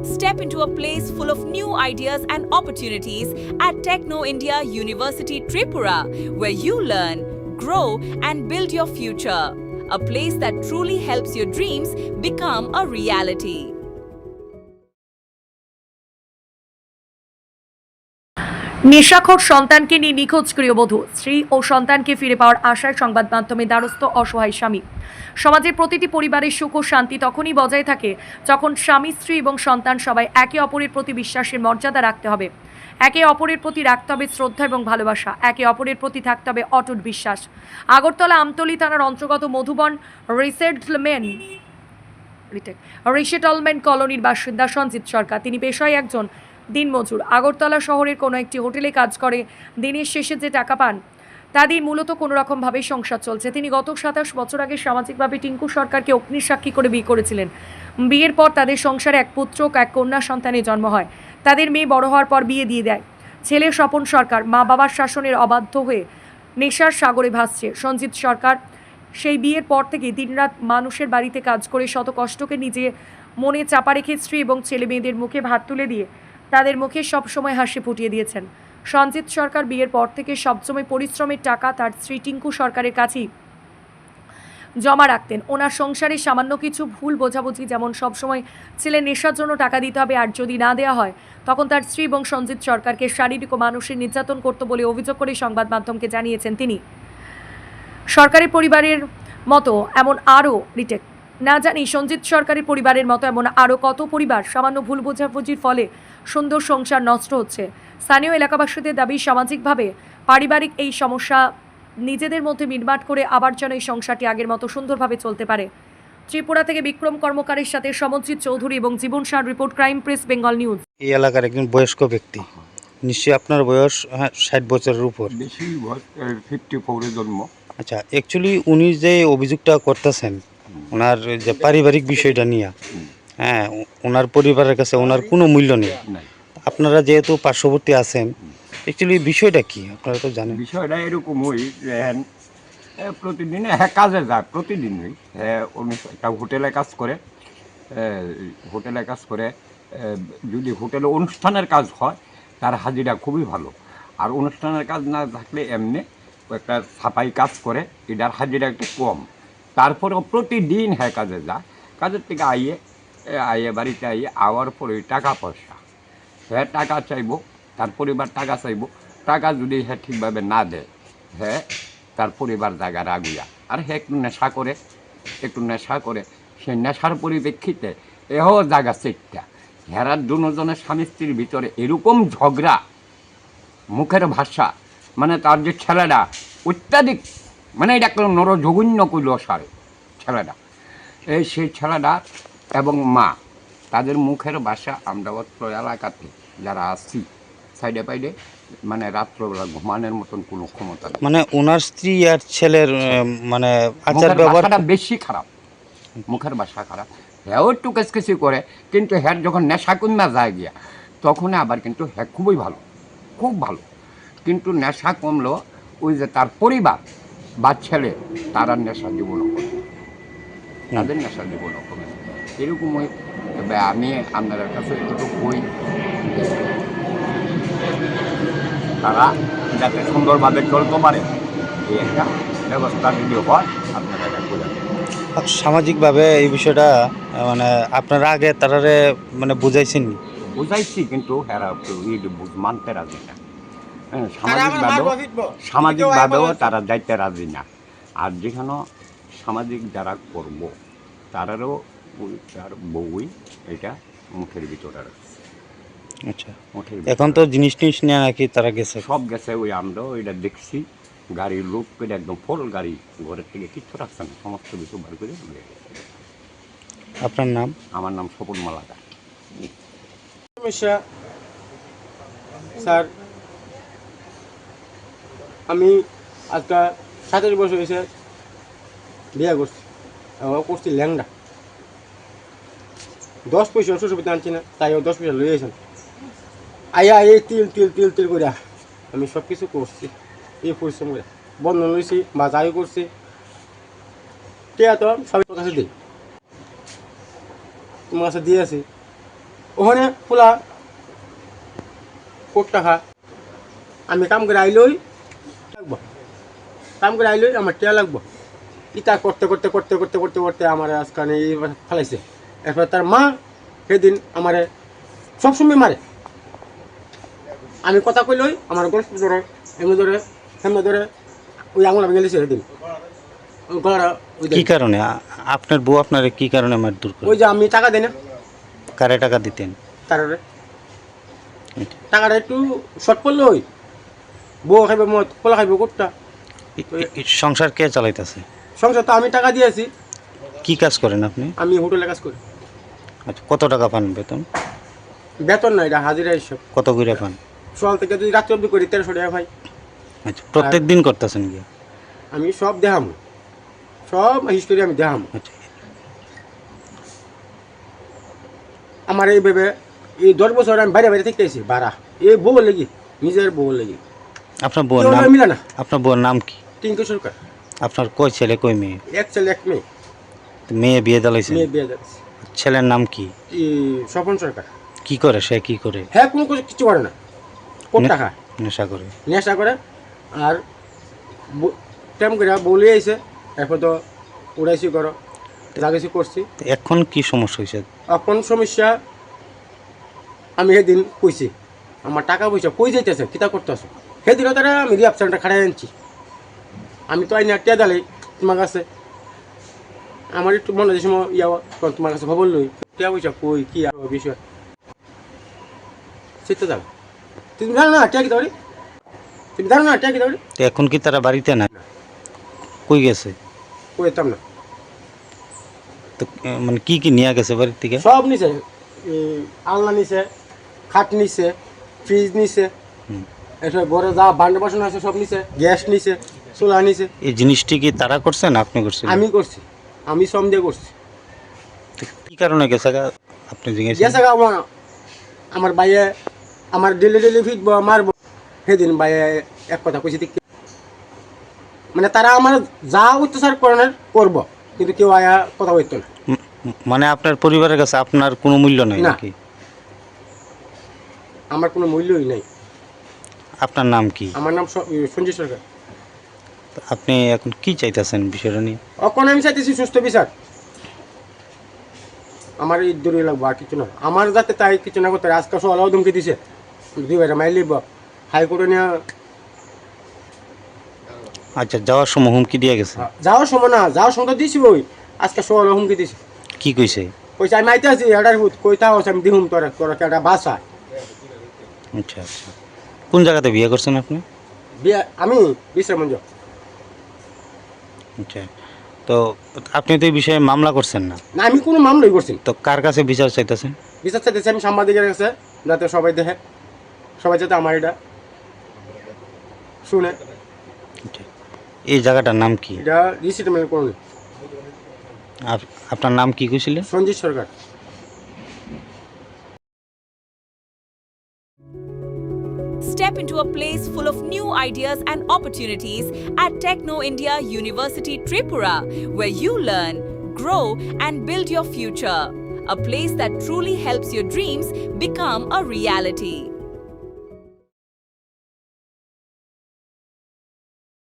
Step into a place full of new ideas and opportunities at Techno India University Tripura, where you learn, grow, and build your future. A place that truly helps your dreams become a reality. নেশাখোর সন্তানকে নিয়ে নিখোঁজ গৃহবধূ, স্ত্রী ও সন্তানকে ফিরে পাওয়ার আশায় সংবাদ মাধ্যমে দ্বারস্থ অসহায় স্বামী। সমাজের প্রতিটি পরিবারের সুখ ও শান্তি তখনই বজায় থাকে যখন স্বামী, স্ত্রী এবং সন্তান সবাই একে অপরের প্রতি বিশ্বাসের মর্যাদা রাখতে হবে। একে অপরের প্রতি রাখতে হবে শ্রদ্ধা এবং ভালোবাসা। একে অপরের প্রতি থাকতে হবে অটুট বিশ্বাস। আগরতলা আমতলী থানার অন্তর্গত মধুবন রিসেটলমেন্ট কলোনির বাসিন্দা সঞ্জিত সরকার। তিনি পেশায় একজন দিনমজুর। আগরতলা শহরের কোনো একটি হোটেলে কাজ করে দিনের শেষে যে টাকা পান তা দিয়ে মূলত কোনো রকমভাবেই সংসার চলছে। তিনি গত 27 বছর আগে সামাজিকভাবে টিঙ্কু সরকারকে অগ্নিসাক্ষী করে বিয়ে করেছিলেন। বিয়ের পর তাদের সংসারে এক পুত্র ও এক কন্যা সন্তানের জন্ম হয়। তাদের মেয়ে বড় হওয়ার পর বিয়ে দিয়ে দেয়। ছেলে স্বপন সরকার মা বাবার শাসনের অবাধ্য হয়ে নেশার সাগরে ভাসছে। সঞ্জিত সরকার সেই বিয়ের পর থেকে দিনরাত মানুষের বাড়িতে কাজ করে শত কষ্টকে নিজে মনে চাপা রেখে স্ত্রী এবং ছেলে মেয়েদের মুখে ভাত তুলে দিয়ে তাদের মুখে সবসময় হাসি ফুটিয়ে দিয়েছেন। সঞ্জিত সরকার বিয়ের পর থেকে সবসময় পরিশ্রমের টাকা তার স্ত্রী টিঙ্কু সরকারের কাছেই জমা রাখতেন। ওনার সংসারে সামান্য কিছু ভুল বোঝাবুঝি, যেমন সবসময় ছেলে নেশার জন্য টাকা দিতে হবে আর যদি না দেওয়া হয় তখন তার স্ত্রী এবং সঞ্জিত সরকারকে শারীরিক ও মানসিক নির্যাতন করত বলে অভিযোগ করে সংবাদ মাধ্যমকে জানিয়েছেন তিনি। সরকারের পরিবারের মতো এমন আরও না জানি সঞ্জিত সরকারের পরিবারের মতো এমন আরও কত পরিবার সামান্য ভুল বোঝাবুঝির ফলে সুন্দর সংসার নষ্ট হচ্ছে। স্থানীয় এলাকাবাসীদের দাবি, সামাজিকভাবে পারিবারিক এই সমস্যা নিজেদের মধ্যে মিটমাট করে আবার যেন এই সংসারটি আগের মতো সুন্দরভাবে চলতে পারে। ত্রিপুরা থেকে বিক্রম কর্মকারের সাথে সমজিৎ চৌধুরী এবং Jiban Sar report, crime press, Bengal news. এই এলাকার একজন বয়স্ক ব্যক্তি, নিশ্চয়ই আপনার বয়স 60 বছরের উপর। বেশি বয়স, 54-এ জন্ম। আচ্ছা, অ্যাকচুয়ালি উনি যে অভিযোগটা করতেছেন ওনার যে পারিবারিক বিষয়টা নিয়ে, হ্যাঁ, ওনার পরিবারের কাছে ওনার কোনো মূল্য নেই। আপনারা যেহেতু পার্শ্ববর্তী আছেন, অ্যাকচুয়ালি বিষয়টা কি আপনারা তো জানেন? বিষয়টা এরকমই যে প্রতিদিন কাজে যায়, প্রতিদিনই একটা হোটেলে কাজ করে। যদি হোটেলে অনুষ্ঠানের কাজ হয় তার হাজিরা খুবই ভালো, আর অনুষ্ঠানের কাজ না থাকলে এমনি একটা ছাপাই কাজ করে, এটার হাজিরা একটু কম। তারপরেও প্রতিদিন কাজে যায়। কাজের থেকে আইয়ে বাড়িতে আওয়ার পরে টাকা পয়সা টাকা চাইবো, তার পরিবার টাকা চাইবো। টাকা যদি ঠিকভাবে না দেয়, তার পরিবার জায়গা রাগুয়া, আর একটু নেশা করে সেই নেশার পরিপ্রেক্ষিতে জায়গা চেকটা হেরার দুজনের স্বামী স্ত্রীর ভিতরে এরকম ঝগড়া, মুখের ভাষা, মানে তার যে ছেলেটা অত্যাধিক, মানে এটা একটা নরজঘন্য কইল সারে ছেলেটা, সেই ছেলেটা এবং মা, তাদের মুখের ভাষা আমরা অত্র এলাকাতে যারা আসছি সাইডে পাইডে, মানে রাত্রবেলা ঘুমানোর মতন কোনো ক্ষমতা নেই। মানে ওনার স্ত্রী আর ছেলের মানে আচার ব্যবহারটা বেশি খারাপ, মুখের ভাষা খারাপ। একটু কেসকেসি করে, কিন্তু যখন নেশা কমা যায় গিয়া তখন আবার কিন্তু খুবই ভালো, খুব ভালো। কিন্তু নেশা কমলো, ওই যে তার পরিবার বা ছেলে, তারা নেশা জীবনও করে, তাদের নেশা জীবনও কমে। এরকমই আমি আপনাদের কাছে একটু বই, তারা যাতে সুন্দরভাবে চলতে পারে এই একটা ব্যবস্থা যদি হয় আপনারা এটা করে। সামাজিকভাবে এই বিষয়টা মানে আপনারা আগে তারারে মানে বুঝাইছি, কিন্তু মানতে রাজি না। সামাজিকভাবেও তারা যাইতে রাজি না। আর যেখানে সামাজিক যারা করবো তারারও তার বউই এটা মুখের ভিতরে রাখছে। আচ্ছা, এখন তো জিনিস নিয়ে নাকি তারা গেছে, সব গেছে। ওই আমরাও এটা দেখছি, গাড়ির লোক করে একদম ফুল গাড়ি, ঘরের থেকে কিচ্ছু রাখছে না, সমস্ত কিছু বার করে নিয়ে গেছে। আপনার নাম? আমার নাম স্বপন মালাকার। সমস্যা স্যার, আমি আজকাল 27 বছর হয়েছে বিয়ে করছি ল্যাংডা। 10 পয়সা শ্বশুরবাড়িতে আনছি না, তাই 10 পয়সা লয়ে গেছেন। এই তিল করে আমি সব কিছু করছি, এই পরিশ্রম করে বন্ধন লইছি বা যাই করছি। টিয়া তো সবাই কাছে দিই, তোমার কাছে দিয়ে আছি, ওখানে ফুলা কোট টাকা আমি কাম করে আইলই লাগবো, কাম করে আইলই আমার টিয়া লাগবো। ইটা করতে করতে করতে করতে করতে করতে আমার আজকাল এই ফেলাইছে। এরপর তার মা সেদিন আমারে সবসময় মারে। আমি কথা কইলই আমার গল্প ধরে এমনি ধরে সেমনি ধরে ওই আঙুল ভেঙে গেছে সেদিন গলাটা কি কারণে আপনার বউ আপনার কি কারণে মারধর করে? ওই যে আমি টাকা দেই না কারে টাকা দিতেন? তার টাকাটা একটু শর্ট পড়লো ওই বউ খাইবে মদ কলা খাইবে কোটটা সংসার কে চালাইতেছে? সংসার তো আমি টাকা দিয়েছি। কি কাজ করেন আপনি? আমি হোটেলে কাজ করি। আচ্ছা, কত টাকা পান বেতন? বেতন না, এটা হাজিরা হিসাব। কত করে পান? সকাল থেকে যদি রাত্রি অবধি করি 1300 টাকা ভাই। আচ্ছা, প্রত্যেক দিন করতেছেন কি? আমি সব দেখাম, সব হিস্টোরি আমি দেখাম। আচ্ছা, আমার এই ভেবে এই 10 বছর আমি বাইরে বাইরে থেকে আছি বাড়া এই বউ লেগে, নিজের বউ লেগে। আপনার বউর কেউ নাম? মিলে না। আপনার বউর নাম কি? টিঙ্কু সরকার। আপনার কয় ছেলে কয় মেয়ে? এক ছেলে এক মেয়ে। মেয়ে বিয়ে দিলাইছেন? মেয়ে বিয়ে দিয়েছে। ছেলের নাম কি? স্বপন সরকার। কি করে সে? কি করে? হ্যাঁ, কোনো কিছু করে না, কোট টাকা নেশা করে। নেশা করে। আর টাইম করে বলে আইছে, এরপর তো উড়াইছি করো যা কিছু করছি। তো এখন কি সমস্যা হয়েছে? এখন সমস্যা আমি সেদিন কইছি আমার টাকা পয়সা কই যাইতেছে কিতা করতেছ, সেদিনও তারা আমি রিয়াপশনটা খাড়াই আনছি। আমি তো আইনা টিয়া দালাই তোমার কাছে, আমার একটু মনে যে সময় ইয়া তখন তোমার কাছে খবর লই টিয়া পয়সা কই কি আর বিষয় সেটা যাও। তুমি জানো না টিয়া কি দাওরি, তুমি জানো না টিয়া কি দাওরি। তো এখন কি তারা বাড়িতে না? কই গেছে? কইতাম না। তো মানে কি কি নিয়ে গেছে বাড়ির থেকে? সব নিছে, আলনা নিছে, খাট নিছে, ফ্রিজ নিছে, এসব ঘরে যা বান্ডা বাসন আছে সব নিছে, গ্যাস নিছে, চুলা নিছে। এই জিনিসটি কি তারা করছে না আপনি করছেন? আমি করছি, আমি শ্রম দিয়ে করছি। তো কি কারণে গেছে আপনি জিজ্ঞেস? গেছে আমার ভাইয়ে আমার ডেলি ডেলি ফিটবো মারবো, সেদিন ভাইয়ে এক কথা কইছি ঠিক, মানে তারা আমার যা অত্যাচার করানোর করবো, কিন্তু কেউ আয়া কথা বলতো না। মানে আপনার পরিবারের কাছে আপনার কোনো মূল্য নাই না। নাকি? আমার কোনো মূল্যই নাই। আপনার নাম কি? আমার নাম সঞ্জয় সরকার। তো আপনি এখন কি চাইতেছেন বিষয়টা নিয়ে? এখন আমি চাইতেছি সুস্থ বিচার। আমার এই দূরে লাগবো আর কিছু না, আমার যাতে তাই কিছু না করতে। আজকে সকালেও ধমকি দিছে, 2 বাইরে মাইল লিখব হাইকোর্টে নিয়ে। আচ্ছা, যাওয়ার সময় হুমকি দিয়ে গেছে? যাওয়ার সময় না, যাওয়ার সময় তো দিছি ওই আজকে সকালে হুমকি দিছে। কি কইছে? কইছে আমি আইতে আছি এটার কইতা হচ্ছে আমি দিহুম তোর তোর একটা বাসা। আচ্ছা আচ্ছা, কোন জায়গাতে বিয়ে করছেন আপনি? বিয়ে আমি বিশ্রামঞ্জ। আচ্ছা, তো আপনি তো এই বিষয়ে মামলা করছেন না? না, আমি কোনো মামলাই করছি না। তো কার কাছে বিচার চাইতেছেন? বিচার চাইতেছি আমি সাংবাদিকের কাছে, যাতে সবাই দেখে, সবাই যাতে আমার এটা শুনে। আচ্ছা, এই জায়গাটার নাম কি? এটা রিসিটমেন্ট করুন। আপনার নাম কি কইছিলেন? সঞ্জিত সরকার। Step into a place full of new ideas and opportunities at Techno India University Tripura, where you learn, grow, and build your future. A place that truly helps your dreams become a reality.